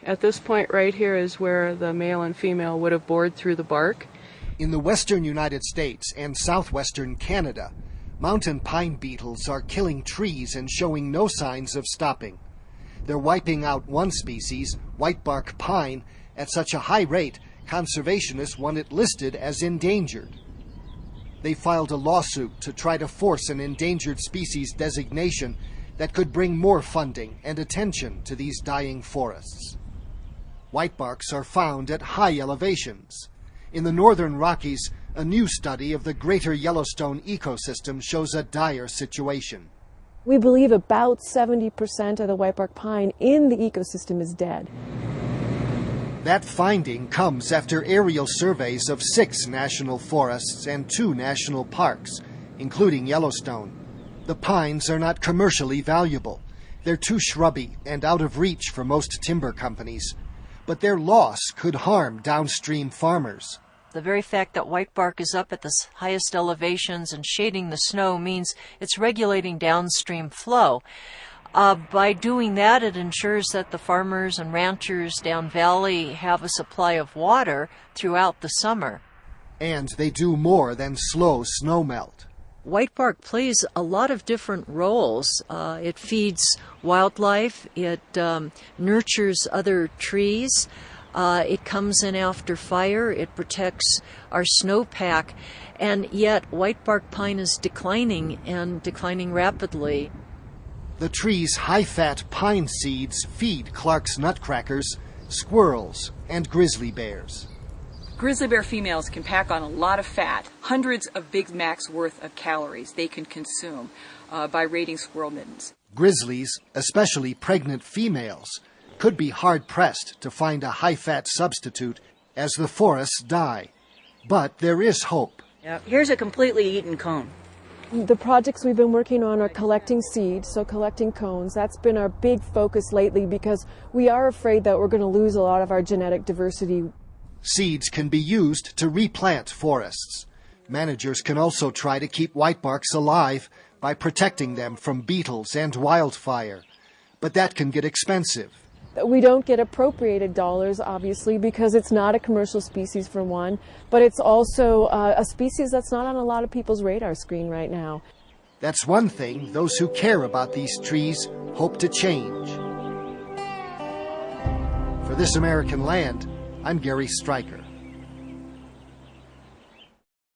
At this point right here is where the male and female would have bored through the bark. In the western United States and southwestern Canada, mountain pine beetles are killing trees and showing no signs of stopping. They're wiping out one species, whitebark pine, at such a high rate, conservationists want it listed as endangered. They filed a lawsuit to try to force an endangered species designation that could bring more funding and attention to these dying forests. Whitebarks are found at high elevations. In the northern Rockies, a new study of the greater Yellowstone ecosystem shows a dire situation. We believe about 70% of the whitebark pine in the ecosystem is dead. That finding comes after aerial surveys of 6 national forests and 2 national parks, including Yellowstone. The pines are not commercially valuable. They're too shrubby and out of reach for most timber companies. But their loss could harm downstream farmers. The very fact that whitebark is up at the highest elevations and shading the snow means it's regulating downstream flow. By doing that, it ensures that the farmers and ranchers down valley have a supply of water throughout the summer. And they do more than slow snowmelt. Whitebark plays a lot of different roles. It feeds wildlife, it nurtures other trees, it comes in after fire, it protects our snowpack, and yet whitebark pine is declining and declining rapidly. The tree's high-fat pine seeds feed Clark's nutcrackers, squirrels, and grizzly bears. Grizzly bear females can pack on a lot of fat, hundreds of Big Macs worth of calories they can consume by raiding squirrel middens. Grizzlies, especially pregnant females, could be hard-pressed to find a high-fat substitute as the forests die. But there is hope. Here's a completely eaten cone. The projects we've been working on are collecting seeds, so collecting cones. That's been our big focus lately because we are afraid that we're going to lose a lot of our genetic diversity. Seeds can be used to replant forests. Managers can also try to keep whitebarks alive by protecting them from beetles and wildfire. But that can get expensive. We don't get appropriated dollars, obviously, because it's not a commercial species, for one, but it's also a species that's not on a lot of people's radar screen right now. That's one thing those who care about these trees hope to change. For This American Land, I'm Gary Stryker.